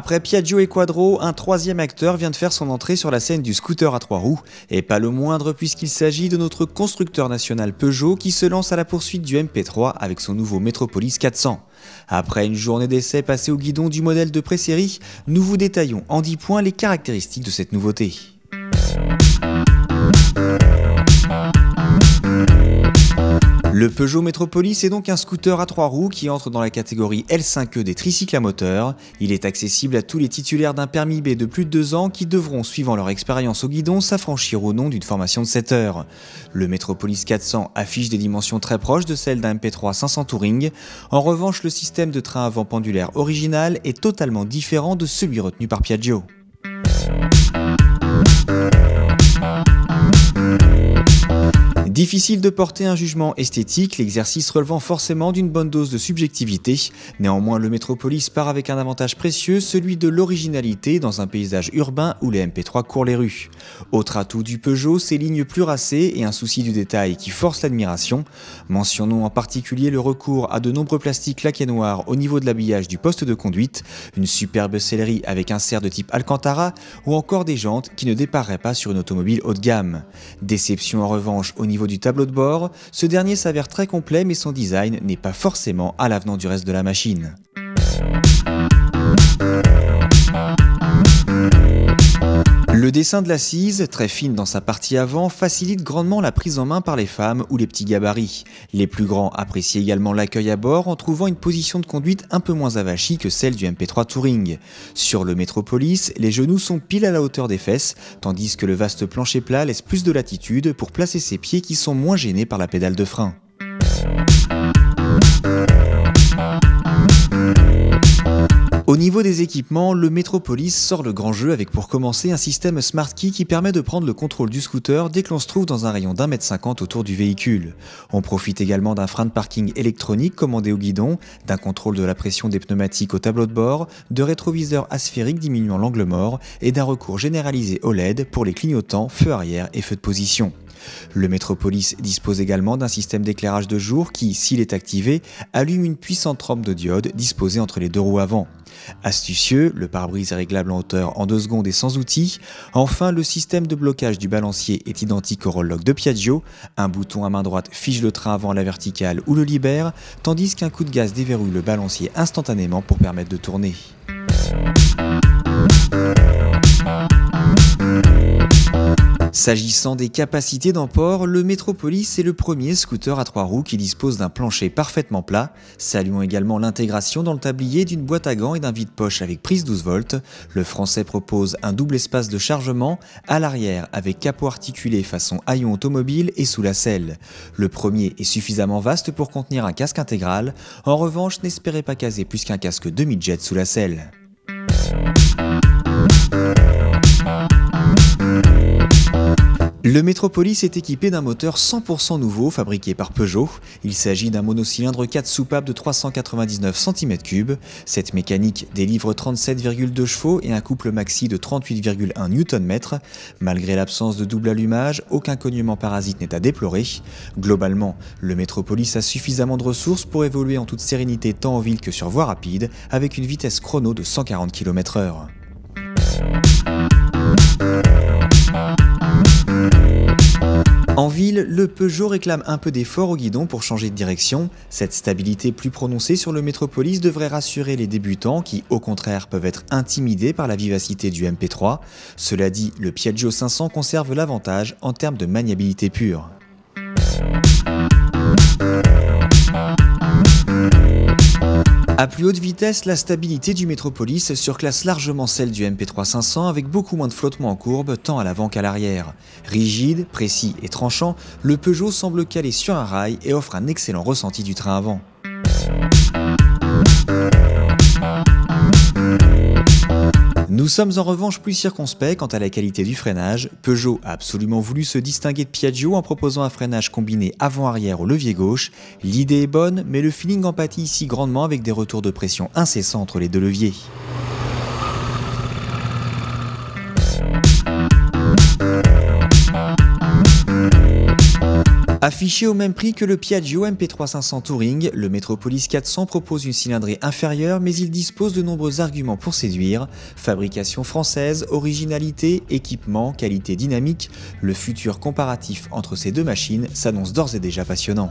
Après Piaggio et Quadro, un troisième acteur vient de faire son entrée sur la scène du scooter à 3 roues, et pas le moindre puisqu'il s'agit de notre constructeur national Peugeot qui se lance à la poursuite du MP3 avec son nouveau Metropolis 400. Après une journée d'essai passée au guidon du modèle de pré-série, nous vous détaillons en 10 points les caractéristiques de cette nouveauté. Le Peugeot Metropolis est donc un scooter à 3 roues qui entre dans la catégorie L5e des tricycles à moteur. Il est accessible à tous les titulaires d'un permis B de plus de 2 ans qui devront, suivant leur expérience au guidon, s'affranchir au nom d'une formation de 7 heures. Le Metropolis 400 affiche des dimensions très proches de celles d'un MP3 500 Touring. En revanche, le système de train avant pendulaire original est totalement différent de celui retenu par Piaggio. Difficile de porter un jugement esthétique, l'exercice relevant forcément d'une bonne dose de subjectivité. Néanmoins, le Metropolis part avec un avantage précieux, celui de l'originalité dans un paysage urbain où les MP3 courent les rues. Autre atout du Peugeot, ses lignes plus racées et un souci du détail qui force l'admiration. Mentionnons en particulier le recours à de nombreux plastiques laqués noirs au niveau de l'habillage du poste de conduite, une superbe sellerie avec un cerf de type Alcantara ou encore des jantes qui ne dépareraient pas sur une automobile haut de gamme. Déception en revanche au niveau du tableau de bord, ce dernier s'avère très complet mais son design n'est pas forcément à l'avenant du reste de la machine. Le dessin de l'assise, très fine dans sa partie avant, facilite grandement la prise en main par les femmes ou les petits gabarits. Les plus grands apprécient également l'accueil à bord en trouvant une position de conduite un peu moins avachie que celle du MP3 Touring. Sur le Metropolis, les genoux sont pile à la hauteur des fesses, tandis que le vaste plancher plat laisse plus de latitude pour placer ses pieds qui sont moins gênés par la pédale de frein. Au niveau des équipements, le Metropolis sort le grand jeu avec pour commencer un système Smart Key qui permet de prendre le contrôle du scooter dès que l'on se trouve dans un rayon d'1,50 m autour du véhicule. On profite également d'un frein de parking électronique commandé au guidon, d'un contrôle de la pression des pneumatiques au tableau de bord, de rétroviseurs asphériques diminuant l'angle mort et d'un recours généralisé au LED pour les clignotants, feu arrière et feu de position. Le Metropolis dispose également d'un système d'éclairage de jour qui, s'il est activé, allume une puissante trempe de diode disposée entre les deux roues avant. Astucieux, le pare-brise est réglable en hauteur en 2 secondes et sans outils. Enfin, le système de blocage du balancier est identique au roll-lock de Piaggio. Un bouton à main droite fige le train avant à la verticale ou le libère, tandis qu'un coup de gaz déverrouille le balancier instantanément pour permettre de tourner. S'agissant des capacités d'emport, le Metropolis est le premier scooter à 3 roues qui dispose d'un plancher parfaitement plat. Saluons également l'intégration dans le tablier d'une boîte à gants et d'un vide-poche avec prise 12 volts. Le français propose un double espace de chargement, à l'arrière avec capot articulé façon haillon automobile et sous la selle. Le premier est suffisamment vaste pour contenir un casque intégral. En revanche, n'espérez pas caser plus qu'un casque demi-jet sous la selle. Le Metropolis est équipé d'un moteur 100% nouveau fabriqué par Peugeot. Il s'agit d'un monocylindre 4 soupape de 399 cm3. Cette mécanique délivre 37,2 chevaux et un couple maxi de 38,1 Nm. Malgré l'absence de double allumage, aucun cognement parasite n'est à déplorer. Globalement, le Metropolis a suffisamment de ressources pour évoluer en toute sérénité tant en ville que sur voie rapide, avec une vitesse chrono de 140 km/h. En ville, le Peugeot réclame un peu d'effort au guidon pour changer de direction. Cette stabilité plus prononcée sur le Metropolis devrait rassurer les débutants qui, au contraire, peuvent être intimidés par la vivacité du MP3. Cela dit, le Piaggio 500 conserve l'avantage en termes de maniabilité pure. À plus haute vitesse, la stabilité du Metropolis surclasse largement celle du MP3 500 avec beaucoup moins de flottement en courbe tant à l'avant qu'à l'arrière. Rigide, précis et tranchant, le Peugeot semble calé sur un rail et offre un excellent ressenti du train avant. Nous sommes en revanche plus circonspects quant à la qualité du freinage. Peugeot a absolument voulu se distinguer de Piaggio en proposant un freinage combiné avant-arrière au levier gauche. L'idée est bonne, mais le feeling en pâtit ici grandement avec des retours de pression incessants entre les deux leviers. Affiché au même prix que le Piaggio MP3 500 Touring, le Metropolis 400 propose une cylindrée inférieure mais il dispose de nombreux arguments pour séduire. Fabrication française, originalité, équipement, qualité dynamique, le futur comparatif entre ces deux machines s'annonce d'ores et déjà passionnant.